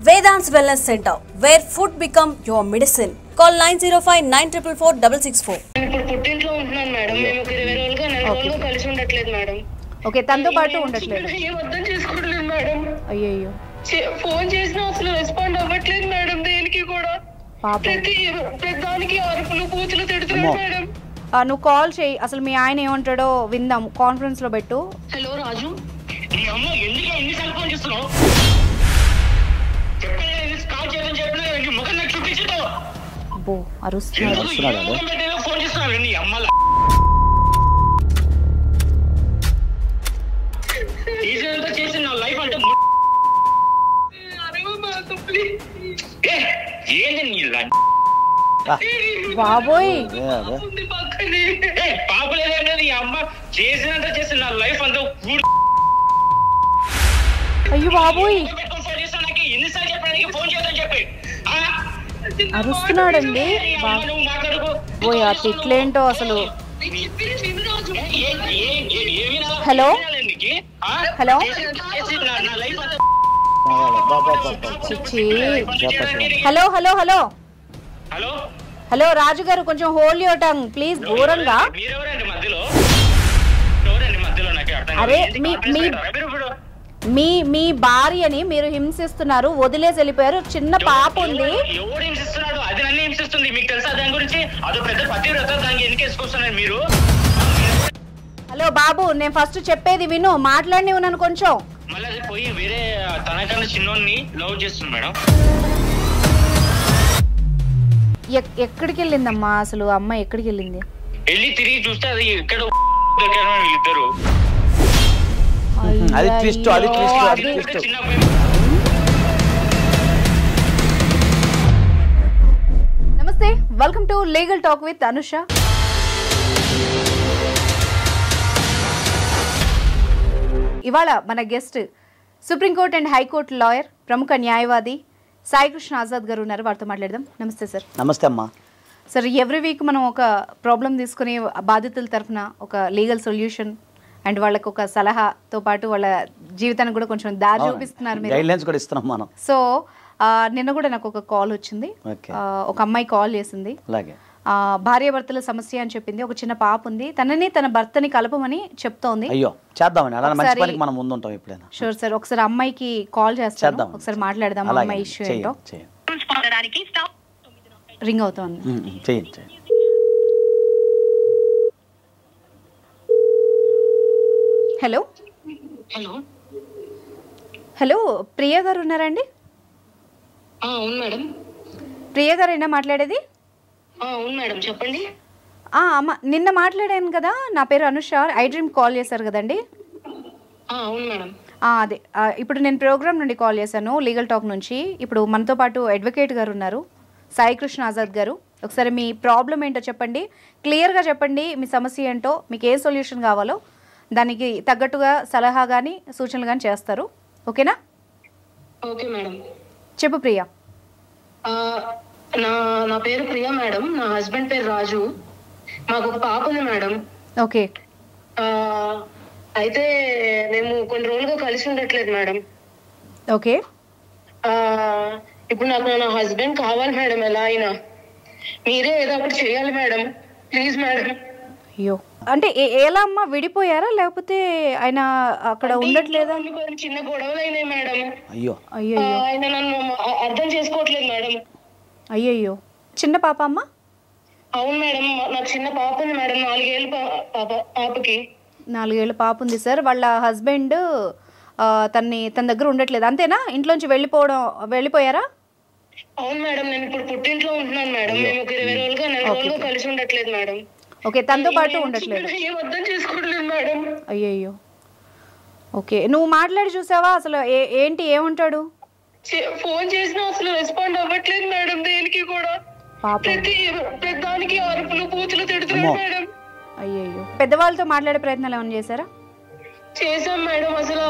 Vedant's Wellness Center, where food become your medicine. Call 905-944-664. ఇప్పుడు పుట్టింట్లో ఉంటున్నాను మేడం. మేము 20 రోజులుగా 4 రోజులుగా కలిసి ఉండట్లేదు మేడం. ఓకే, తనతో పాటు ఉండట్లేదు. ఏం అర్థం చేసుకోవట్లేదు మేడం. అయ్యయ్యో, ఫోన్ చేసినా అసలు రెస్పాండ్ అవ్వట్లేదు మేడం. దేనికి కూడా ప్రతి దానికి అరుపులు పూతులు తిడుతున్నాడు మేడం. నువ్వు కాల్ చేయి, అసలు మీ ఆయన ఏమంటాడో విందాం. కాన్ఫరెన్స్ లో పెట్టు. హలో రాజు, నీ అమ్మ ఎందుకు ఎన్నిసార్లు ఫోన్ చేస్తున్నావు? బాబోయ్, పాపలేదండి అమ్మ చేసినంత చేసి నా లైఫ్ అంతా. అయ్యో బాబోయ్, ఎన్నిసార్లు చెప్పడానికి ఫోన్ చేద్దని చెప్పి అరుస్తున్నాడండి. బాబోయ్, ఆ తిట్లేంటో అసలు. Hello hello hello hello hello hello hello Raju garu, కొంచెం హోల్డ్ యువర్ టంగ్ ప్లీజ్. దూరంగా. అరే మీ భార్యని మీరు హింసిస్తున్నారు, వదిలేసి వెళ్ళిపోయారు. చిన్న పాప ఉంది. హలో బాబు, నేను ఫస్ట్ చెప్పేది విను, మాట్లాడి ఉన్నాను కొంచెం. ఎక్కడికి వెళ్ళిందమ్మా అసలు? అమ్మ ఎక్కడికి వెళ్ళింది? వెళ్ళి తిరిగి చూస్తే అది ఎక్కడ ఇద్దరు. నమస్తే, welcome to legal talk with Anusha. ఇవాళ మన guest supreme court and high court lawyer, ప్రముఖ న్యాయవాది సాయికృష్ణ ఆజాద్ గారు ఉన్నారు. వారితో మాట్లాడదాం. నమస్తే సార్. నమస్తే అమ్మా. సార్, ఎవ్రీ వీక్ మనం ఒక ప్రాబ్లం తీసుకుని బాధితుల తరఫున ఒక లీగల్ సొల్యూషన్ అండ్ వాళ్ళకి ఒక సలహాతో పాటు వాళ్ళ జీవితానికి కూడా కొంచెం దారి చూపిస్తున్నారు మీరు. గైడ్లైన్స్ కూడా ఇస్తున్నాం మనం. సో నిన్న కూడా నాకు ఒక కాల్ వచ్చింది. ఒక అమ్మాయి కాల్ చేసింది. భార్యాభర్తల సమస్య అని చెప్పింది. ఒక చిన్న పాప ఉంది, తనని తన భర్తని కలపమని చెప్తోంది. అయ్యో, చేద్దామని అలా మంచి పనికి మనం ముందుంటాం ఎప్పుడైనా. షూర్ సార్, ఒకసారి అమ్మాయికి కాల్ చేస్తాను, ఒకసారి మాట్లాడదాం. అమ్మాయి ఇష్యూ ఏంటో. రింగ్ అవుతోంది. హలో హలో హలో, ప్రియా గారు ఉన్నారండి? అవును మేడం. ప్రియా గారేనా మాట్లాడేది? అవును మేడం, చెప్పండి. అమ్మ, నిన్న మాట్లాడాను కదా, నా పేరు అనుష. ఐ డ్రీమ్ కాల్ చేశారు కదండి? అవును మేడం. అదే, ఇప్పుడు నేను ప్రోగ్రామ్ నుండి కాల్ చేశాను, లీగల్ టాక్ నుంచి. ఇప్పుడు మనతో పాటు అడ్వకేట్ గారు ఉన్నారు, సాయికృష్ణ ఆజాద్ గారు. ఒకసారి మీ ప్రాబ్లం ఏంటో చెప్పండి, క్లియర్గా చెప్పండి. మీ సమస్య ఏంటో, మీకు ఏ సొల్యూషన్ కావాలో దానికి తగ్గట్టుగా సలహా కానీ సూచనలు కానీ చేస్తారు. ఓకేనా? Okay madam. చెప్పు ప్రియా. నా పేరు ప్రియా మేడం. నా హస్బెండ్ పేరు రాజు. మాకు ఒక పాప ఉంది మేడం. ఓకే. అయితే మేము కొన్ని రోజులుగా కలిసి ఉండట్లేదు మేడం. ఓకే. ఇప్పుడు నాకు నా హస్బెండ్ కావాలి మేడం, ఎలా అయినా మీరే ఏదో ఒకటి చేయాలి మేడం, ప్లీజ్ మేడం. అయ్యో, అంటే ఎలా అమ్మా, విడిపోయారా లేకపోతే ఆయన అక్కడ ఉండట్లేదా? చిన్న గొడవలు అయినాయి మేడం. అయ్యో అయ్యో, ఆయన నన్ను అర్థం చేసుకోవట్లేదు మేడం. అయ్యయ్యో, చిన్న పాప అమ్మా? అవును మేడం, నాకు చిన్న పాప ఉంది మేడం. 4 ఏళ్ళ పాపకి. 4 ఏళ్ళ పాప ఉంది సార్. వాళ్ళ హస్బెండ్ తన దగ్గర ఉండట్లేదు, అంతేనా? ఇంట్లోంచి వెళ్ళిపోయారా? అవును మేడం, నేను ఇప్పుడు పుట్టింట్లో ఉంటున్నాను మేడం. మేము 20 రోజులుగా 4 రోజులుగా కలిసి ఉండట్లేదు మేడం. ఓకే, తనతో పాటు ఉండట్లేదు. ఏం అర్థం చేసుకోవట్లేదు మేడం. అయ్యయ్యో, ఓకే. నువ్వు మాట్లాడి చూసావా అసలు? ఏంటి, ఏమంటాడు? ఫోన్ చేసినా అసలు రెస్పాండ్ అవ్వట్లేదు మేడం. దేనికి కూడా ప్రతి దానికి అరుపులు పూతులు తిడుతున్నాడు మేడం. అయ్యయ్యో, పెద్దవాళ్ళతో మాట్లాడే ప్రయత్నాలు ఏమైనా చేశారా? చేశాం మేడం. అసలు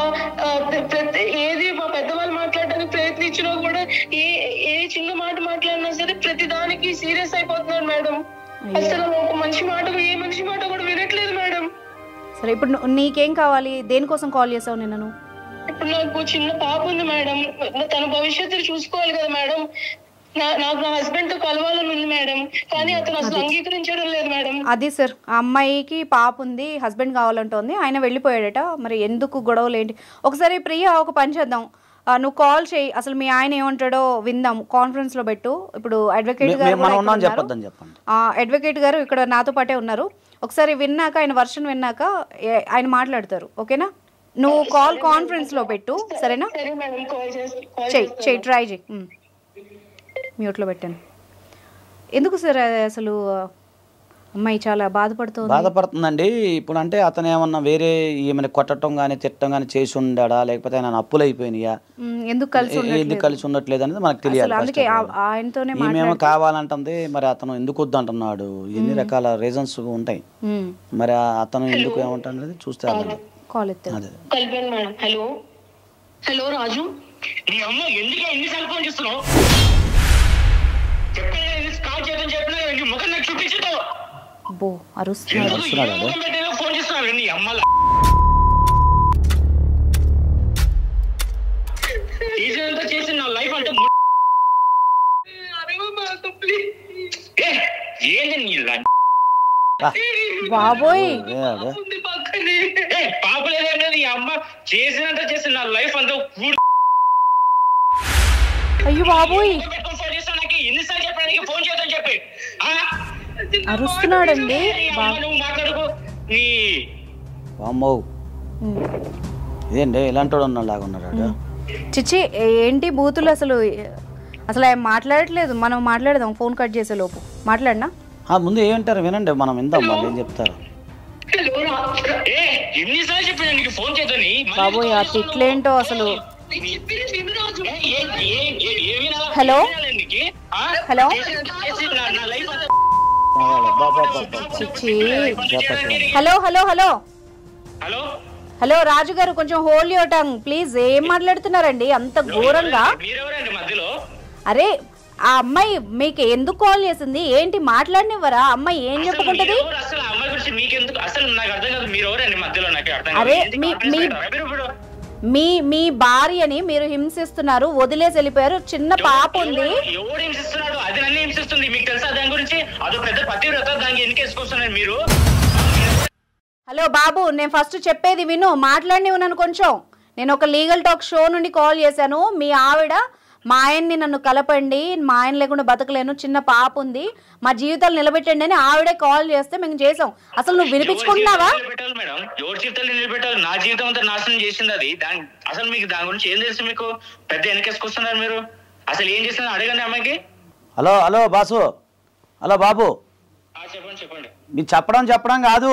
ఏది మా పెద్దవాళ్ళు మాట్లాడడానికి ప్రయత్నించినా కూడా ఏ చిన్న మాట మాట్లాడినా సరే ప్రతి దానికి సీరియస్ అయిపోతున్నారు మేడం. అసలు ఒక మనిషి మాట, ఏ మనిషి మాట కూడా వినట్లేదు మేడం. సరే, ఇప్పుడు నీకేం కావాలి? దేనికోసం కాల్ చేసావు నిన్న నువ్వు? ఇప్పుడు నాకు చిన్న పాప ఉంది మేడం, తన భవిష్యత్తు చూసుకోవాలి కదా మేడం. నాకు నా హస్బెండ్ తో కలవాలని ఉంది మేడం, కానీ అతను అసలు అంగీకరించడం లేదు మేడం. అది సార్, ఆ అమ్మాయికి పాప ఉంది, హస్బెండ్ కావాలంటోంది, ఆయన వెళ్ళిపోయాడట. మరి ఎందుకు గొడవలు ఏంటి? ఒకసారి ప్రియా ఒక పని చేద్దాం, నువ్వు కాల్ చేయి, అసలు మీ ఆయన ఏమంటాడో విందాం, కాన్ఫరెన్స్ లో పెట్టు. ఇప్పుడు అడ్వకేట్ గారు ఇక్కడ నాతో పాటే ఉన్నారు. ఒకసారి విన్నాక, ఆయన వర్షన్ విన్నాక ఆయన మాట్లాడతారు. ఓకేనా? నువ్వు కాల్ కాన్ఫరెన్స్ లో పెట్టు, సరేనా? చెయ్యి, ట్రై చెయ్యి. మ్యూట్లో పెట్టాను. ఎందుకు సార్ అసలు అమ్మాయి చాలా బాధపడుతుందండి. ఇప్పుడు అంటే అతను ఏమన్నా వేరే ఏమైనా కొట్టడం కానీ తిట్టడం కానీ చేసి ఉండాడా, లేకపోతే ఆయన అప్పులు అయిపోయినాయా, ఎందుకు కలిసి ఉండట్లేదు అనేది మనకు తెలియాలి. ఏమేమో కావాలంటుంది, మరి అతను ఎందుకు వద్దు అంటున్నాడు, ఎన్ని రకాల రీజన్స్ ఉంటాయి. మరి అతను ఎందుకు ఏమంటాడు చూస్తే హలో హలో రాజు, నీ అమ్మ ఎందుకు ఎన్నిసార్లు ఫోన్ చేస్తున్నావు? ముఖం నాకు చూపించుతావు. ఫోన్ చేస్తున్నాడు నీ అమ్మల చేసి నా లైఫ్ అంటే బాబోయ్ పాప లేదంటే అమ్మ చేసినంత చేసి నా లైఫ్ అంతా. అయ్యో బాబోయ్, ఎన్నిసార్లు చెప్పడానికి ఫోన్ చేద్దాం చెప్పి అరుస్తున్నాడండి. నువ్వు మాట్లాడుకో. ఇదేంటి ఇలాంటి లాగా ఉన్నాడు. చిచ్చి ఏంటి బూతులు అసలు? అసలు ఆయన మాట్లాడట్లేదు. మనం మాట్లాడదాం, ఫోన్ కట్ చేసే లోపు. మాట్లాడినా ముందు ఏమంటారు వినండి, మనం విందాం వాళ్ళు ఏం చెప్తారు. బాబోయ్, ఆ తిట్లేంటో అసలు. Hello hello hello hello hello hello Raju garu, కొంచెం హోల్డ్ యువర్ టంగ్ ప్లీజ్. ఏం మాట్లాడుతున్నారండి అంత ఘోరంగా? అరే, ఆ అమ్మాయి మీకు ఎందుకు కాల్ చేసింది? ఏంటి మాట్లాడినివ్వరా? అమ్మాయి ఏం చెప్పుకుంటది? అరే, మీ భార్యని మీరు హింసిస్తున్నారు, వదిలేసి వెళ్ళిపోయారు, చిన్న పాప ఉంది. హలో బాబు, నేను ఫస్ట్ చెప్పేది విను, మాట్లాడినివ్వు నన్ను కొంచెం. నేను ఒక లీగల్ టాక్ షో నుండి కాల్ చేశాను. మీ ఆవిడ మా ఆయన్ని నన్ను కలపండి, మా ఆయన లేకుండా బతకలేను, చిన్న పాప ఉంది, మా జీవితాలు నిలబెట్టండి అని ఆవిడే కాల్ చేస్తే మేము చేసాం. అసలు నువ్వు వినిపించుకుంటున్నావా? ఎవరి జీవితాలు నిలబెట్టాలి? నా జీవితం అంతా నాశనం చేసింది అది. అసలు మీకు దాని గురించి ఏం తెలుసు? మీకు పెద్ద వెనకేసుకొస్తున్నారు మీరు. అసలు ఏం చేస్తున్నారు అడగండి అమ్మాయికి. హలో హలో బాసు, హలో బాబు, చెప్పండి. మీరు చెప్పడం కాదు,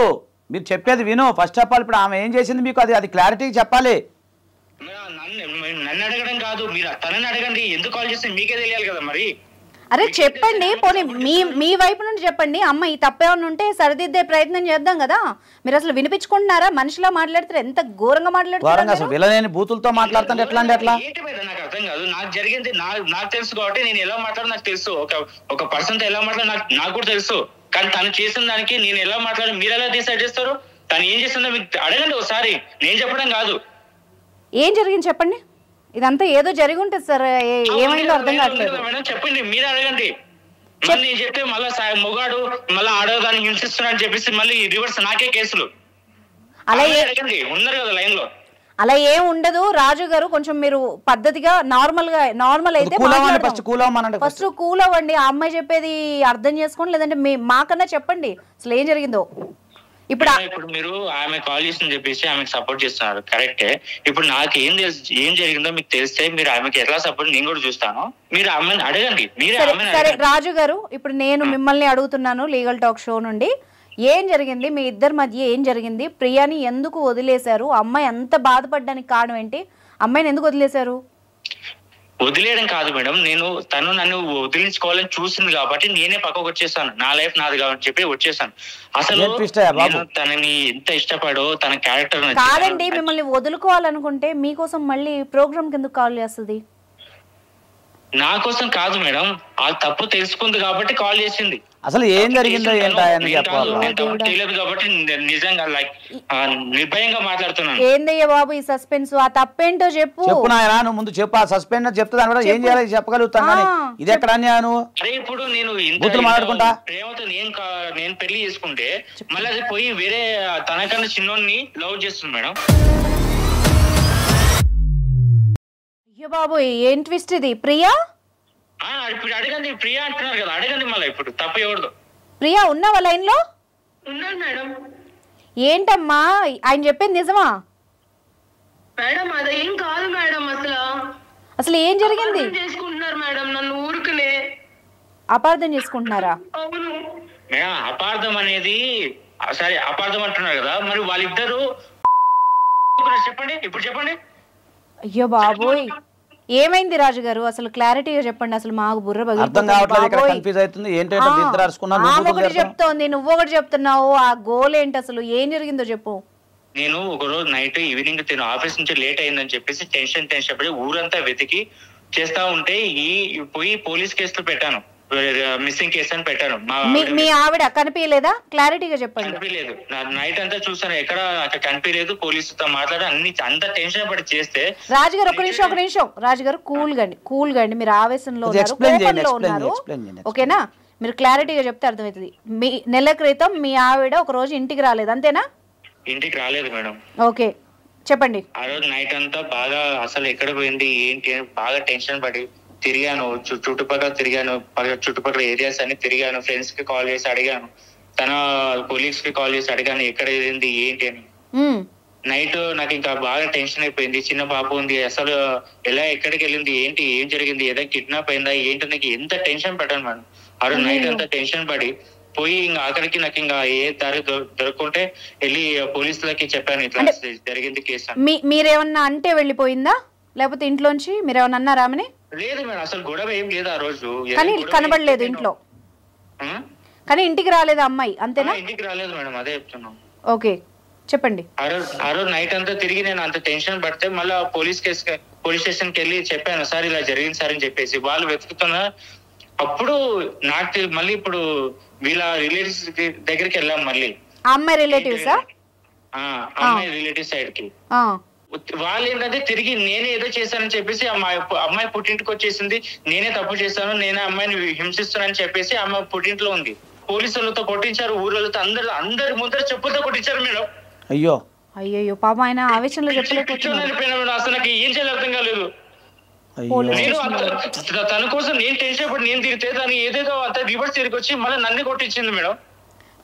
మీరు చెప్పేది విను. ఫస్ట్ చెప్పాలి. ఇప్పుడు ఆమె ఏం చేసింది మీకు అది క్లారిటీ చెప్పాలి. నన్ను అడగడం కాదు, మీరు తనని అడగండి. ఎందుకు కాల్ చేస్తే మీకే తెలియాలి కదా మరి. అరే చెప్పండి, పోనీ మీ వైపు నుండి చెప్పండి. అమ్మ ఈ తప్పేమన్నా ఉంటే సరిదిద్దే ప్రయత్నం చేద్దాం కదా. మీరు అసలు వినిపించుకుంటున్నారా? మనిషిలా మాట్లాడుతారు, ఎంత ఘోరంగా మాట్లాడుతారు. విలనేని బూతులతో మాట్లాడుతుంటే ఎట్లా అంటే ఎట్లా? నాకు అర్థం కాదు. నాకు జరిగింది నాకు తెలుసు కాబట్టి నేను ఎలా మాట్లాడు నాకు తెలుసు. ఒక పర్సన్ తో ఎలా మాట్లాడు నాకు కూడా తెలుసు. కానీ తను చేసిన దానికి నేను ఎలా మాట్లాడి మీరు ఎలా డిసైడ్ చేస్తారు? తను ఏం చేస్తుందో మీకు అడగండి ఒకసారి, నేను చెప్పడం కాదు. ఏం జరిగింది చెప్పండి. ఇదంతా ఏదో జరిగి ఉంటుంది సార్, ఏమైందో అర్థం కావట్లేదు. మేడం చెప్పండి, మీరు అడగండి. నేను చెప్తే మళ్ళీ మొగాడు మళ్ళీ ఆడదాన్ని హింసిస్తున్నాడు చెప్పేసి మళ్ళీ రివర్స్ నాకే కేసులు. అలా అడగండి, ఉన్నారు కదా లైన్ లో. అలా ఏం ఉండదు రాజు గారు, కొంచెం మీరు పద్ధతిగా నార్మల్ అయితే ఫస్ట్ కూల్ అవ్వండి. ఆ అమ్మాయి చెప్పేది అర్థం చేసుకోండి, లేదంటే మాకన్నా చెప్పండి అసలు ఏం జరిగిందో. ఇప్పుడు మీరు ఆమె కాల్ చేసిందని చెప్పేసి ఆమెకు సపోర్ట్ చేస్తున్నారు, కరెక్టే. ఇప్పుడు నాకు ఏం జరిగిందో మీకు తెలిస్తే మీరు ఆమెకి ఎట్లా సపోర్ట్ నేను కూడా చూస్తాను. మీరు ఆమెను అడగండి. సరే రాజు గారు, ఇప్పుడు నేను మిమ్మల్ని అడుగుతున్నాను లీగల్ టాక్ షో నుండి, ఏం జరిగింది మీ ఇద్దరి మధ్య? ఏం జరిగింది? ప్రియాని ఎందుకు వదిలేశారు? అమ్మాయి అంత బాధపడడానికి కారణం ఏంటి? అమ్మాయిని ఎందుకు వదిలేశారు? వదిలేయడం కాదు మేడం, తను నన్ను వదిలించుకోవాలని చూసింది కాబట్టి నేనే పక్కకు వచ్చేసాను. నా లైఫ్ నాది కాబట్టి చెప్పి వచ్చేసాను. అసలు తనని ఎంత ఇష్టపడో తన క్యారెక్టర్ కాదండి. మిమ్మల్ని వదులుకోవాలనుకుంటే మీకోసం మళ్ళీ ప్రోగ్రామ్ కింద కాల్ చేస్తుంది. నా కోసం కాదు మేడం, ఆ తప్పు తెలుసుకుంది కాబట్టి కాల్ చేసింది. అసలు ఏం జరిగిందో ఏంటని చెప్పాలి. తెలియదు కాబట్టి నిజంగా లైక్ నిర్భయంగా మాట్లాడుతున్నాను. ఏందయ్యా బాబు ఈ సస్పెన్స్? ఆ తప్పేంటో చెప్పు. చెప్పు నాయనా, నువ్వు ముందు చెప్పు. ఆ సస్పెండ్ చెప్తే దాని కూడా ఏం చేయాలి చెప్పగలుగుతాను కానీ ఇది ఎక్కడ అన్యాను? అరే ఇప్పుడు నేను మాట్లాడుకుంటా ప్రేమతో నేను పెళ్లి చేసుకుంటే మళ్ళీ అది పోయి వేరే తనకన్నా చిన్నోన్ని లవ్ చేస్తుంది మేడం. అయ్యో బాబు ఏం ట్విస్ట్ ఇది? ప్రియా ఇప్పుడు అడగండి, ప్రియా అంటున్నారు కదా, అడగండి మళ్ళీ. ఇప్పుడు తప్పు ఎవరిదో? ప్రియా ఉన్నావా లైన్ లో? ఉన్నాను మేడం. ఏంటమ్మా ఆయన చెప్పింది నిజమా? మేడం అదేం కాదు మేడం, అసలు ఏం జరిగింది? చేసుకుంటున్నారు మేడం నన్ను ఊరుకునే. అపార్థం చేసుకుంటున్నారా? అవును మేడం, అపార్థం అనేది సరే అపార్థం అంటున్నారు కదా, మరి వాళ్ళిద్దరు చెప్పండి, ఇప్పుడు చెప్పండి. అయ్యో బాబోయ్ ఏమైంది రాజు గారు? అసలు క్లారిటీగా చెప్పండి. అసలు మాకు బుర్ర ఒకటి చెప్తోంది, నువ్వు ఒకటి చెప్తున్నావు. ఆ గోల్ ఏంటి అసలు? ఏం జరిగిందో చెప్పు. నేను ఒక రోజు నైట్ ఈవినింగ్ ఆఫీస్ నుంచి లేట్ అయిందని చెప్పేసి టెన్షన్ పడి ఊరంతా వెతికి చేస్తా ఉంటే పోయి పోలీస్ కేసులు పెట్టాను, మిస్సింగ్ కేసు అని పెట్టాను. మీ ఆవిడ కనిపించలేదా? క్లారిటీగా చెప్పండి. కనిపించలేదు. నైట్ అంతా చూసాను, ఎక్కడ కనిపించలేదు. పోలీసుతో మాట్లాడి అంత టెన్షన్ పడి చేస్తే. రాజుగారు ఒక నిమిషం రాజుగారు, కూల్ గండి. మీరు ఆవేశంలో ఉన్నారు, ఓకేనా? మీరు క్లారిటీగా చెప్తే అర్థమవుతుంది. మీ నెల క్రితం మీ ఆవిడ ఒక రోజు ఇంటికి రాలేదు, అంతేనా? ఇంటికి రాలేదు మేడం. ఓకే చెప్పండి. ఆ రోజు నైట్ అంతా బాగా అసలు ఎక్కడ పోయింది ఏంటి బాగా టెన్షన్ పడి తిరిగాను, చుట్టుపక్కల తిరిగాను, చుట్టుపక్కల ఏరియాస్ అన్ని తిరిగాను. ఫ్రెండ్స్ కి కాల్ చేసి అడిగాను, తన కొలీగ్స్ కి కాల్ చేసి అడిగాను ఎక్కడ ఏంటి ఏంటి అని. నైట్ నాకు ఇంకా బాగా టెన్షన్ అయిపోయింది. చిన్న పాప ఉంది, అసలు ఎలా ఎక్కడికి వెళ్ళింది ఏంటి ఏం జరిగింది, ఏదో కిడ్నాప్ అయిందా ఏంటి, నాకు ఎంత టెన్షన్ పడ్డాను మేడం. ఆ రోజు నైట్ అంతా టెన్షన్ పడి పోయి ఇంకా ఆఖరికి నాకు ఇంకా ఏ దారి దొరకకుంటే వెళ్ళి పోలీసులకి చెప్పాను ఇట్లా జరిగింది కేసు. మీరేమన్నా అంటే వెళ్ళిపోయిందా లేకపోతే ఇంట్లోంచి మీరేమన్నా అన్నారా ఆమెని? లేదు మేడం, అసలు గొడవ ఏం లేదు ఆ రోజు. కానీ కనబడలేదు ఇంట్లో, కానీ ఇంటికి రాలేదు అమ్మాయి, అంతేనా? ఇంటికి రాలేదు మేడం, అదే చెప్తున్నాం. ఓకే చెప్పండి. ఆ రోజు నైట్ అంతా తిరిగి నేను అంత టెన్షన్ పడితే మళ్ళీ పోలీస్ స్టేషన్ కి వెళ్ళి చెప్పాను, సార్ ఇలా జరిగింది సార్ అని చెప్పేసి. వాళ్ళు వెతుకుతున్నా అప్పుడు నాకు మళ్ళీ ఇప్పుడు వీళ్ళ రిలేటివ్స్ దగ్గరికి వెళ్ళాం. మళ్ళీ అమ్మాయి రిలేటివ్సా? అమ్మాయి రిలేటివ్ సైడ్ కి. వాళ్ళు ఏంటంటే తిరిగి నేనే ఏదో చేశానని చెప్పేసి అమ్మాయి పుట్టింటికి వచ్చేసింది, నేనే తప్పు చేశాను, నేనే అమ్మాయిని హింసిస్తున్నానని చెప్పేసి అమ్మాయి పుట్టింట్లో ఉంది. పోలీసులతో కొట్టించారు, ఊళ్ళతో అందరి ముందర చెప్పులతో కొట్టించారు మేడం. అయ్యో పాప ఆయన ఆవేశంలో చెప్పలేకపోతున్నాడు. అసలు నాకు ఏం చేయాలి అర్థం కాలేదు. నేను తన కోసం నేను టెన్షన్ పడి నేను తిరిగితే దాన్ని ఏదేదో అంత రివర్స్ తిరిగి వచ్చి మళ్ళీ నన్ను కొట్టించింది మేడం.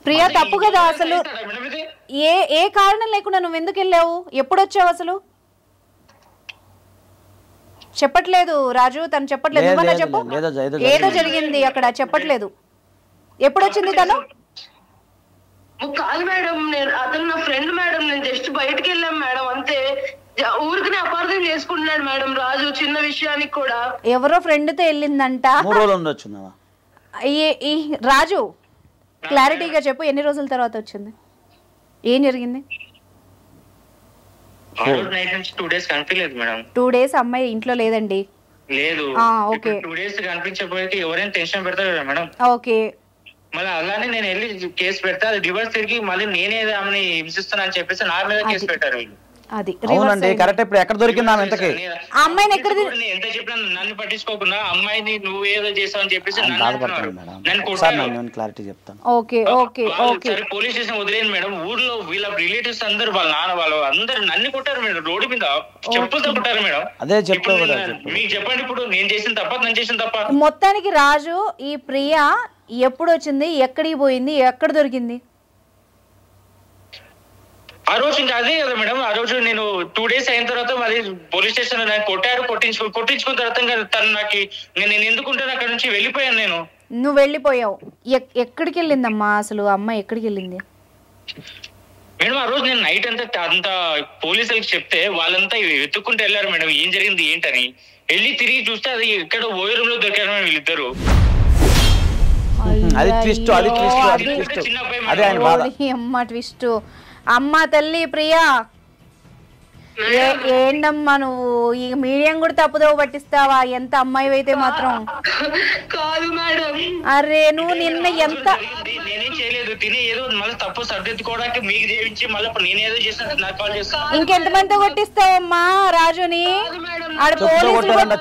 ప్రియా తప్పు కదా అసలు. ఏ కారణం లేకుండా నువ్వు ఎందుకు వెళ్ళావు? ఎప్పుడు వచ్చావు అసలు? చెప్పట్లేదు రాజు, తను చెప్పట్లేదు. నువ్వన్నా చెప్పు, ఏదో జరిగింది అక్కడ చెప్పట్లేదు. ఎప్పుడు వచ్చింది తను? కాదు మేడం, అతను నా ఫ్రెండ్ మేడం. నేను జస్ట్ బయటకు వెళ్ళాం మేడం, అంతే. ఊరికి అపార్థం చేసుకుంటున్నాడు మేడం రాజు, చిన్న విషయానికి కూడా. ఎవరో ఫ్రెండ్ తో వెళ్ళిందంట. రాజు క్లారిటీగా చెప్పు, ఎన్ని రోజుల తర్వాత వచ్చింది, ఏం జరిగింది? 2 days అమ్మాయి ఇంట్లో లేదండి. లేదు, 2 days కనిపించకపోతే ఎవరైనా టెన్షన్ పెడతారు కదా మేడం. ఓకే, మళ్ళీ అలానే నేను వెళ్ళి కేసు పెడతా, అది రివర్స్ తిరిగి మళ్ళీ నేనే ఆమెని హింసిస్తున్నా అని చెప్పేసి నా మీద కేసు పెట్టారు వీళ్ళు. అది అవునండి కరెక్ట్. ఇప్పుడు ఎక్కడ దొరికింది ఆమె? ఎంతకి అమ్మాయిని ఎక్కడ ఎంత చెప్పినా నన్ను పట్టించుకోకుండా అమ్మాయిని నువ్వు ఏదో చేసావు అని చెప్పేసి క్లారిటీ చెప్తాను. Okay okay okay, police station వదిలేదు మేడం. ఊర్లో వీళ్ళ రిలేటివ్స్ అందరు, వాళ్ళ నాన్న వాళ్ళు అందరు నన్ను కొట్టారు మేడం, రోడ్డు మీద చెప్పులతో కొట్టారు మేడం. అదే చెప్పు, మీకు చెప్పండి ఇప్పుడు నేను చేసిన తప్ప, నేను చేసిన తప్ప. మొత్తానికి రాజు, ఈ ప్రియా ఎప్పుడు వచ్చింది, ఎక్కడికి పోయింది, ఎక్కడ దొరికింది? ఆ రోజు ఇంకా అదే కదా మేడం. ఆ రోజు నేను 2 days అయిన తర్వాత మళ్ళీ పోలీస్ స్టేషన్ నాకు కొట్టారు. కొట్టించుకున్న తర్వాత తను నాకు నేను ఎందుకుంటాను అక్కడ నుంచి వెళ్ళిపోయాను. నేను నువ్వు వెళ్ళిపోయావు. ఎక్కడికి వెళ్ళిందమ్మా అసలు? అమ్మాయి ఎక్కడికి వెళ్ళింది మేడం? ఆ రోజు నేను నైట్ అంతా పోలీసులకు చెప్తే వాళ్ళంతా వెతుక్కుంటూ వెళ్ళారు మేడం, ఏం జరిగింది ఏంటని. వెళ్ళి తిరిగి చూస్తే అది ఎక్కడ ఓయే రూమ్ లో దొరికారు మేడం వీళ్ళిద్దరు. అమ్మ ట్విస్ట్. అమ్మ తల్లి ప్రియా, ఏంటమ్మా నువ్వు ఈ మీడియం కూడా తప్పుదో పట్టిస్తావా? ఎంత అమ్మాయి అయితే మాత్రం కాదు మేడం. అరే నువ్వు నిన్న ఎంత నేనేం చేయలేదు, తిని ఏదో మళ్ళీ తప్పు సర్దిద్దుకోవడానికి మీకు చేయించి మళ్ళీ నేనేదో చేసిన నాకు కాల్ చేస్తాను. ఇంకెంత మందితో కొట్టిస్తావమ్మా రాజుని?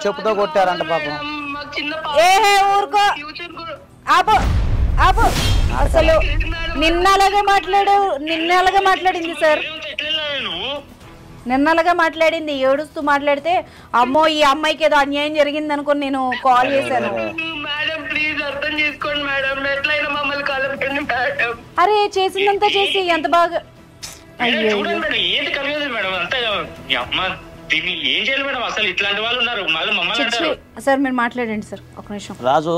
చెప్పుతో కొట్టారంట పాపం. ఏహే ఊరుకో, ఆపు ఆపు. అసలు నిన్న అలాగే మాట్లాడింది సార్, నిన్నలాగా మాట్లాడింది. ఏడుస్తూ మాట్లాడితే అమ్మో ఈ అమ్మాయికి ఏదో అన్యాయం జరిగింది అనుకుని నేను కాల్ చేశాను. మేడం ప్లీజ్ అర్థం చేసుకోండి మేడం, ఎట్లయినా మమ్మల్ని కలపండి మేడం. అరే చేసిందంతా చేసి ఎంత బాగా ఏంటి కలిగేది మేడం అంతా దీన్ని ఏం చేయాలి మేడం? అసలు ఇట్లాంటి వాళ్ళు ఉన్నారు మళ్ళీ మమ్మల్ని. సార్ మీరు మాట్లాడండి సార్ ఒక నిమిషం. రాజు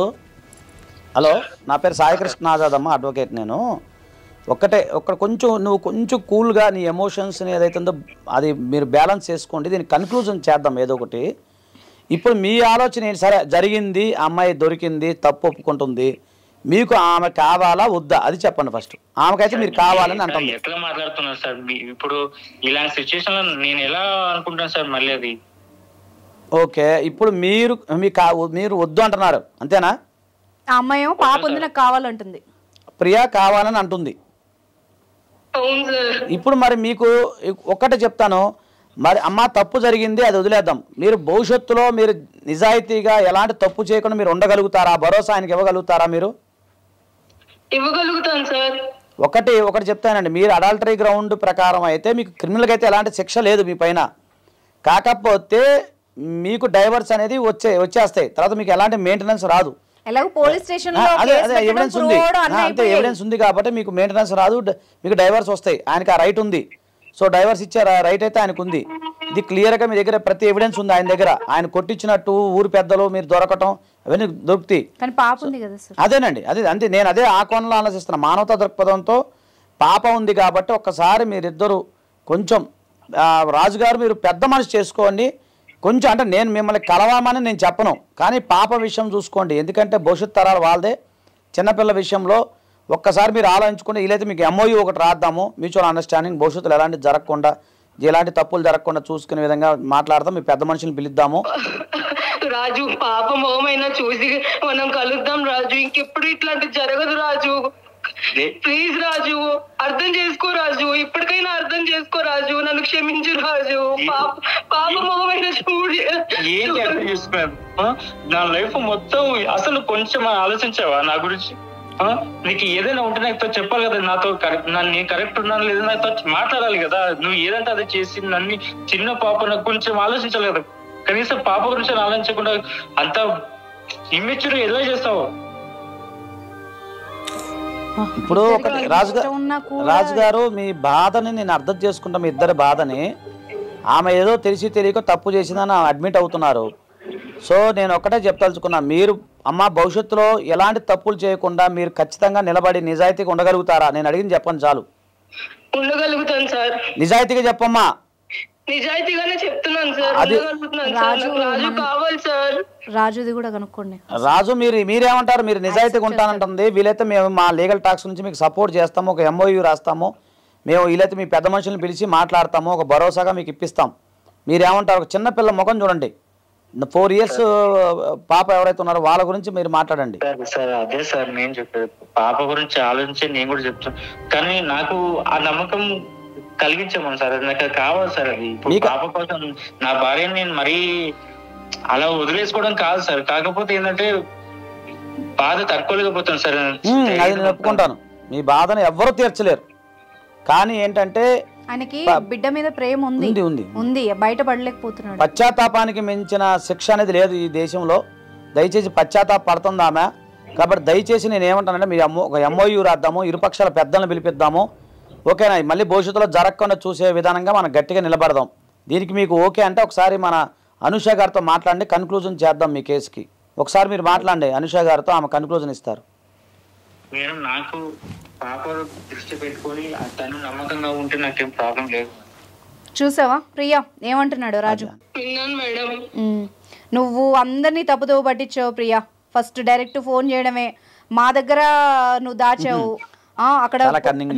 హలో, నా పేరు సాయికృష్ణ ఆజాద్ అమ్మ, అడ్వకేట్. నేను నువ్వు కొంచెం కూల్గా నీ ఎమోషన్స్ని ఏదైతే ఉందో అది మీరు బ్యాలెన్స్ చేసుకోండి. దీన్ని కన్క్లూజన్ చేద్దాం ఏదో ఒకటి. ఇప్పుడు మీ ఆలోచన ఏంటి? సరే జరిగింది, అమ్మాయి దొరికింది, తప్పు ఒప్పుకుంటుంది, మీకు ఆమె కావాలా వద్దా అది చెప్పండి ఫస్ట్. ఆమెకైతే మీరు కావాలని అంటాం. ఎట్లా మాట్లాడుతున్నారు సార్ ఇప్పుడు ఇలాంటి సిచ్యువేషన్ లో నేను ఎలా అనుకుంటాను సార్ మళ్ళీ అది? ఓకే, ఇప్పుడు మీరు వద్దు అంటున్నారు అంతేనా? ఆ అమ్మాయి పాప ఉంది నాకు కావాలంటుంది, ప్రియా కావాలని అంటుంది. ఇప్పుడు మరి మీకు ఒక్కటే చెప్తాను, మరి అమ్మ తప్పు జరిగింది అది వదిలేద్దాం. మీరు భవిష్యత్తులో మీరు నిజాయితీగా ఎలాంటి తప్పు చేయకుండా మీరు ఉండగలుగుతారా? భరోసా ఆయనకి ఇవ్వగలుగుతారా? మీరు ఇవ్వగలుగుతాను సార్. ఒకటి చెప్తానండి, మీరు అడల్టరీ గ్రౌండ్ ప్రకారం అయితే మీకు క్రిమినల్కి అయితే ఎలాంటి శిక్ష లేదు మీ పైన. కాకపోతే మీకు డైవర్స్ అనేది వచ్చేస్తాయి, తర్వాత మీకు ఎలాంటి మెయింటెనెన్స్ రాదు. ఎవిడెన్స్ ఉంది, అంతే ఎవిడెన్స్ ఉంది కాబట్టి మీకు మెయింటెనెన్స్ రాదు, మీకు డైవర్స్ వస్తాయి. ఆయనకి ఆ రైట్ ఉంది. సో డైవర్స్ ఇచ్చే రైట్ అయితే ఆయనకు ఉంది. ఇది క్లియర్గా మీ దగ్గర ప్రతి ఎవిడెన్స్ ఉంది ఆయన దగ్గర. ఆయన కొట్టించినట్టు ఊరు పెద్దలు మీరు దొరకటం అవన్నీ దొరుకుతాయి. అదేనండి, అంతే. నేను అదే ఆ కోణంలో ఆలోచిస్తున్నా. మానవతా దృక్పథంతో పాప ఉంది కాబట్టి ఒక్కసారి మీరిద్దరు కొంచెం రాజుగారు మీరు పెద్ద మనసు చేసుకోండి. కొంచెం అంటే నేను మిమ్మల్ని కలవామని నేను చెప్పను, కానీ పాప విషయం చూసుకోండి. ఎందుకంటే భవిష్యత్ తరాలు వాళ్ళదే. చిన్నపిల్ల విషయంలో ఒక్కసారి మీరు ఆలోచించుకుంటే వీలైతే మీకు MOU ఒకటి రాద్దాము, మ్యూచువల్ అండర్స్టాండింగ్. భవిష్యత్తులో ఎలాంటి తప్పులు జరగకుండా చూసుకునే విధంగా మాట్లాడదాం. మీ పెద్ద మనుషులు పిలుద్దాము. రాజు పాప మొహమైనా చూసి మనం కలుద్దాం రాజు, ఇంకెప్పుడు ఇట్లాంటి జరగదు రాజు. ప్లీజ్ రాజు అర్థం చేసుకో రాజు, ఇప్పటికైనా అర్థం చేసుకో రాజు, నన్ను క్షమించు రాజు. పాప మొహమైనా చూడు. ఏంటి అర్థం చేసుకున్నాను? నా లైఫ్ మొత్తం అసలు కొంచెం ఆలోచించావా నా గురించి? నీకు ఏదైనా ఉంటే నాతో చెప్పాలి కదా, నాతో నేను కరెక్ట్ ఉన్నాను లేదా నాతో మాట్లాడాలి కదా. నువ్వు ఏదంటే అది చేసి నన్ను చిన్న పాప నాకు కొంచెం ఆలోచించాలి కదా. కనీసం పాప గురించి ఆలోచించకుండా అంత ఇమ్మెచ్యూర్ ఎలా చేస్తావు? ఇప్పుడు రాజుగారు మీ బాధని నేను అర్థం చేసుకుంటా, మీ ఇద్దరి బాధని. ఆమె ఏదో తెలియక తప్పు చేసిందని అడ్మిట్ అవుతున్నారు. సో నేను ఒక్కటే చెప్పదలుచుకున్నా, మీరు అమ్మ భవిష్యత్తులో ఎలాంటి తప్పులు చేయకుండా మీరు ఖచ్చితంగా నిలబడి నిజాయితీగా ఉండగలుగుతారా? నేను అడిగింది చెప్పండి చాలు. ఉండగలుగుతాను సార్. నిజాయితీగా చెప్పమ్మా. నిజాయితీగానే చెప్తున్నాను సార్. రాజు కావాలి సార్. రాజుది కూడా కనుక్కోండి. రాజు మీరేమంటారు? మీరు నిజాయితీగా ఉంటానంటుంది. వీలైతే మేము మా లీగల్ టాక్స్ నుంచి మీకు సపోర్ట్ చేస్తాము, ఒక MOU రాస్తాము. మేము వీలైతే మీ పెద్ద మనుషులను పిలిచి మాట్లాడతాము, ఒక భరోసాగా మీకు ఇప్పిస్తాం. మీరేమంటారు? ఒక చిన్నపిల్ల ముఖం చూడండి, 4 years పాప ఎవరైతే ఉన్నారో వాళ్ళ గురించి మీరు మాట్లాడండి. సార్ అదే సార్ నేను చెప్పేది, పాప గురించి ఆలోచించి నేను కూడా చెప్తాను. కానీ నాకు ఆ నమ్మకం కలిగించామని సార్, నాకు కావాలి సార్. అది ఇప్పుడు పాప కోసం నా భార్యని నేను మరీ అలా వదిలేసుకోవడం కాదు సార్. కాకపోతే ఏంటంటే బాధ తట్టుకోలేకపోతాను సార్. అది నేను ఒప్పుకుంటాను, మీ బాధను ఎవ్వరూ తీర్చలేరు. కానీ ఏంటంటే ఆయనకి బిడ్డ మీద ప్రేమ ఉంది, బయటపడలేకపోతున్నాడు. పశ్చాత్తాపానికి మించిన శిక్ష అనేది లేదు ఈ దేశంలో. దయచేసి పశ్చాత్తాప పడుతుంది ఆమె. కాబట్టి దయచేసి నేను ఏమంటానంటే మీరు ఒక MOU రాద్దాము, ఇరుపక్షాల పెద్దలను పిలిపిద్దాము. ఓకేనా? మళ్ళీ భవిష్యత్తులో జరగకుండా చూసే విధానంగా మనం గట్టిగా నిలబడదాం. దీనికి మీకు ఓకే అంటే ఒకసారి మన అనుష గారితో మాట్లాడండి, కన్క్లూజన్ చేద్దాం మీ కేసుకి. ఒకసారి మీరు మాట్లాడండి అనుష గారితో, ఆమె కన్క్లూజన్ ఇస్తారు. నేను నాకు పాప దృష్టి పెట్టుకొని తను నమ్మకంగా ఉంటే నాకేం ప్రాబ్లం లేదు. చూసావా ప్రియా ఏమంటున్నాడు రాజు? నువ్వు అందరినీ తప్పుదోవ పట్టించావు ప్రియా. ఫస్ట్ డైరెక్ట్ ఫోన్ చేయడమే, మా దగ్గర నువ్వు దాచావు. అక్కడ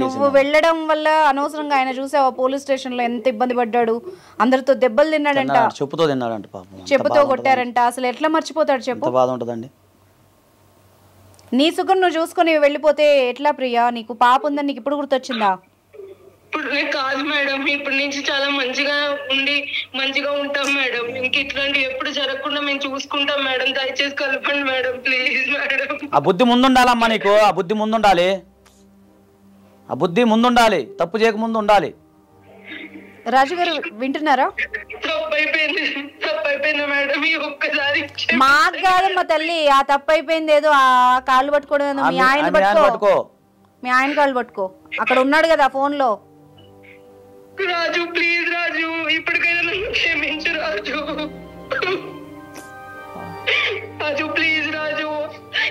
నువ్వు వెళ్ళడం వల్ల అనవసరంగా ఆయన చూసావా పోలీస్ స్టేషన్ లో ఎంత ఇబ్బంది పడ్డాడు, అందరితో దెబ్బలు తిన్నాడంట, చెప్పుతో తిన్నాడంట పాపం, చెప్పుతో కొట్టారంట. అసలు ఎట్లా మర్చిపోతాడు చెప్పు? బాధ ఉంటదండి. నీ సుఖం నువ్వు చూసుకొని వెళ్ళిపోతే ఎట్లా ప్రియా? నీకు పాప ఉందని నీకు ఇప్పుడు గుర్తొచ్చిందా? ఇప్పుడు కాదు మేడం, ఇప్పటి నుంచి చాలా మంచిగా ఉంటాం మేడం. ఇంక ఇట్లాంటి ఎప్పుడు జరగకుండా మేము చూసుకుంటాం మేడం. దయచేసి కలపండి మేడం, ప్లీజ్ మేడం. ఆ బుద్ధి ముందుండాలమ్మా నీకు, ఆ బుద్ధి ముందుండాలి, ఆ బుద్ధి ముందుండాలి, తప్పు చేయక ముందు ఉండాలి. రాజు గారు వింటున్నారా? తప్పైపోయింది మేడం, ఈ ఒక్కసారి మాకు కాదమ్మా తల్లి, ఆ తప్పు అయిపోయింది ఏదో ఆ కాళ్ళు పట్టుకోవడం. మీ ఆయన పట్టుకో, మీ ఆయన కాళ్ళు పట్టుకో, అక్కడ ఉన్నాడు కదా ఫోన్ లో. రాజు ప్లీజ్ రాజు, ఇప్పటికైనా నన్ను క్షమించు రాజు. రాజు ప్లీజ్ రాజు,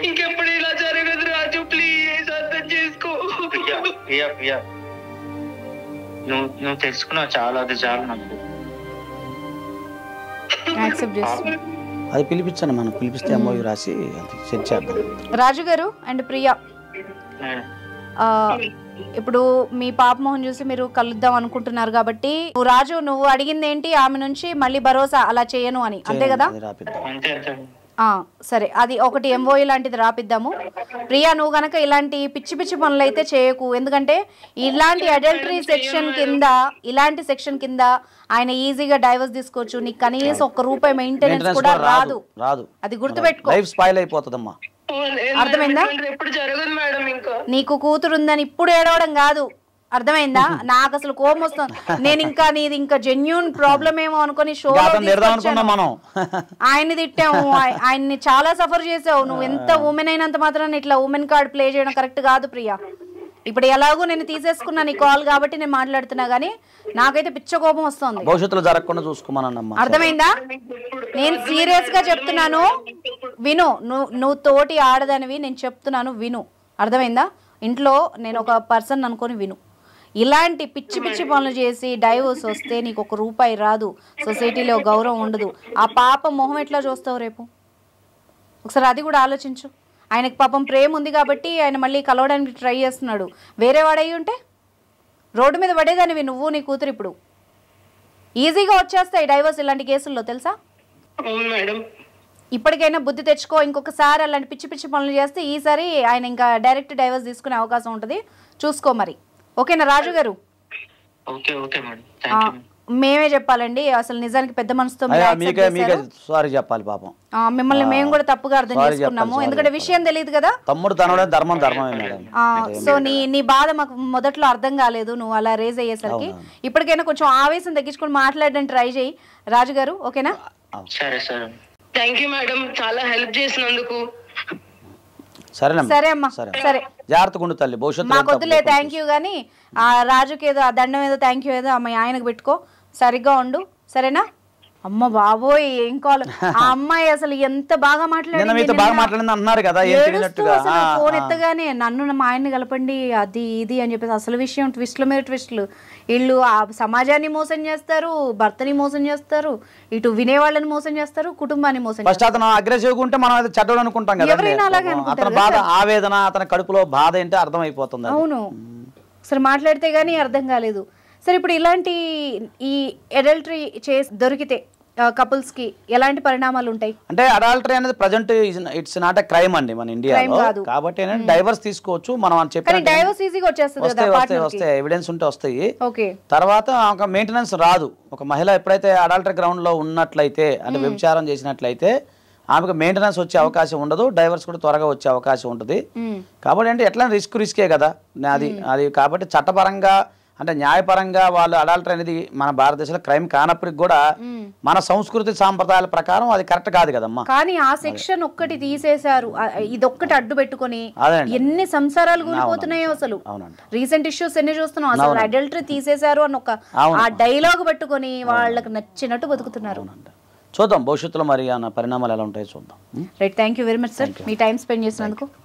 ఇంకెప్పుడు ఇలా జరగదు రాజు, ప్లీజ్ అర్థం చేసుకో. నువ్వు తెలుసుకున్నావు చాలా, అది చాలు నాకు. అది పిలిపించండి, మనం పిలిపిస్తే అమ్మాయి రాసి సెట్ చేద్దాం. రాజు గారు అండ్ ప్రియా, ఇప్పుడు మీ పాప మొహం చూసి మీరు కలుద్దాం అనుకుంటున్నారు కాబట్టి రాజు నువ్వు అడిగింది ఏంటి? ఆమె నుంచి మళ్ళీ భరోసా అలా చేయను అని, అంతే కదా? సరే, అది ఒకటి ఎంఓఈ లాంటిది రాపిద్దాము. ప్రియా నువ్వు గనక ఇలాంటి పిచ్చి పిచ్చి పనులు అయితే చేయకు, ఎందుకంటే ఇలాంటి అడల్టరీ ఇలాంటి సెక్షన్ కింద ఆయన ఈజీగా డైవర్స్ తీసుకోవచ్చు. నీకు కనీసం ₹1 మెయింటెనెన్స్ కూడా రాదు, అది గుర్తుపెట్టుకో. అర్థమైందా? నీకు కూతురు ఉందని ఇప్పుడు ఏడవడం కాదు, అర్థమైందా? నాకు అసలు కోపం వస్తుంది. నేను ఇంకా నీది ఇంకా జెన్యూన్ ప్రాబ్లం ఏమో అనుకుని ఆయన్ని తిట్టాము, ఆయన్ని చాలా సఫర్ చేసావు. నువ్వు ఎంత ఉమెన్ అయినంత మాత్రం ఇట్లా ఉమెన్ కార్డ్ ప్లే చేయడం కరెక్ట్ కాదు ప్రియా. ఇప్పుడు ఎలాగో నేను తీసేసుకున్నా నీ కాల్ కాబట్టి నేను మాట్లాడుతున్నా, గానీ నాకైతే పిచ్చ కోపం వస్తుంది. భవిష్యత్తులో జరగకుండా చూసుకోమనమ్మా, అర్థమైందా? నేను సీరియస్ గా చెప్తున్నాను, విను. నువ్వు తోటి ఆడదానివి, నేను చెప్తున్నాను విను, అర్థమైందా? ఇంట్లో నేను ఒక పర్సన్ అనుకొని విను. ఇలాంటి పిచ్చి పిచ్చి పనులు చేసి డైవోర్స్ వస్తే నీకు ₹1 రాదు, సొసైటీలో గౌరవం ఉండదు. ఆ పాప మొహం ఎట్లా చూస్తావు రేపు? ఒకసారి అది కూడా ఆలోచించు. ఆయనకి పాపం ప్రేమ ఉంది కాబట్టి ఆయన మళ్ళీ కలవడానికి ట్రై చేస్తున్నాడు. వేరే వాడయ్యి ఉంటే రోడ్డు మీద పడేదానివి నువ్వు నీ కూతురు. ఇప్పుడు ఈజీగా వచ్చేస్తాయి డైవర్స్ ఇలాంటి కేసుల్లో, తెలుసా? ఇప్పటికైనా బుద్ధి తెచ్చుకో. ఇంకొకసారి అలాంటి పిచ్చి పిచ్చి పనులు చేస్తే ఈసారి ఆయన ఇంకా డైరెక్ట్ డైవర్స్ తీసుకునే అవకాశం ఉంటుంది, చూసుకో మరి. ఓకేనా రాజు గారు? మేమే చెప్పాలండి, అసలు నిజానికి పెద్ద మనసుతో సారీ చెప్పాలి పాపం. మిమ్మల్ని మేము కూడా తప్పుగా అర్థం చేసుకున్నాము, ఎందుకంటే విషయం తెలియదు కదా. తమ్ముడు తనడే ధర్మం ధర్మమే. సో నీ బాధ మాకు మొదట్లో అర్థం కాలేదు, నువ్వు అలా రేజ్ అయ్యేసరికి. ఇప్పటికైనా కొంచెం ఆవేశం తగ్గించుకొని మాట్లాడడానికి ట్రై చేయి రాజు గారు, ఓకేనా? థ్యాంక్ యూ మేడం, చాలా హెల్ప్ చేసినందుకు. సరే అమ్మా, సరే జాగ్రత్తగా ఉండు తల్లి, భవిష్యత్తు మాకు వద్దులే థ్యాంక్ యూ గానీ ఆ రాజుకి ఏదో ఆ దండం ఏదో థ్యాంక్ యూ ఏదో అమ్మాయి ఆయనకు పెట్టుకో, సరిగ్గా ఉండు, సరేనా? అమ్మ బాబోయ్ ఏం కాల్! ఆ అమ్మాయి అసలు ఎంత బాగా మాట్లాడింది, ఫోన్ ఎత్తగానే నన్ను మా ఆయన్ని కలపండి అది ఇది అని చెప్పేసి అసలు విషయం ట్విస్ట్ల మీద ట్విస్ట్లు. వీళ్ళు ఆ సమాజాన్ని మోసం చేస్తారు, భర్తని మోసం చేస్తారు, ఇటు వినేవాళ్ళని మోసం చేస్తారు, కుటుంబాన్ని మోసం చేస్తారు. అగ్రెసివ్ ఉంటే మనం అది చెడ్డలు అనుకుంటాం కదా, ఎవరైనా అలాగే అనుకుంటారు. బాధ ఆవేదన అతని కడుపులో బాధ ఏంటో అర్థమైపోతుంది. అవును, అసలు మాట్లాడితే గానీ అర్థం కాలేదు. సరే ఇప్పుడు ఇలాంటి ఈ అడల్టరీ చేసి దొరికితే కపుల్స్ కి ఎలాంటి పరిణామాలు ఉంటాయి? అంటే అడల్టరీ అనేది present it's not a crime అండి మన ఇండియాలో, కాబట్టి డైవర్స్ తీసుకోవచ్చు మనం అని చెప్పి. డైవర్స్ ఈజీగా వచ్చేస్తుంది, వస్తాయి ఎవిడెన్స్ ఉంటే వస్తాయి. తర్వాత ఒక మెయింటెనెన్స్ రాదు. ఒక మహిళ ఎప్పుడైతే అడల్టరీ గ్రౌండ్ లో ఉన్నట్లయితే అంటే వ్యభిచారం చేసినట్లయితే ఆమెకు మెయింటెనెన్స్ వచ్చే అవకాశం ఉండదు, డైవర్స్ కూడా త్వరగా వచ్చే అవకాశం ఉంటుంది. కాబట్టి అంటే ఎట్లా రిస్కే కదా అది కాబట్టి చట్టపరంగా అంటే న్యాయపరంగా వాళ్ళు అడల్టరీ అనేది మన భారతదేశంలో క్రైమ్ కానప్పటికి కూడా మన సంస్కృతి సాంప్రదాయాల ప్రకారం అది కరెక్ట్ కాదు కదమ్మా. కానీ ఆ సెక్షన్ ఒక్కటి తీసేశారు, ఇదొక్కటి అడ్డు పెట్టుకుని ఎన్ని సంసారాలు కూలిపోతున్నాయో అసలు. రీసెంట్ ఇష్యూస్ ఎన్ని చూస్తున్నాం, అసలు అడల్టరీ తీసేశారు అని ఒక ఆ డైలాగ్ పెట్టుకుని వాళ్ళకి నచ్చినట్టు బతుకుతున్నారు. చూద్దాం భవిష్యత్తులో మరి పరిణామాలు ఎలా ఉంటాయో చూద్దాం. Right, thank you very much sir, me time spend చేసినందుకు.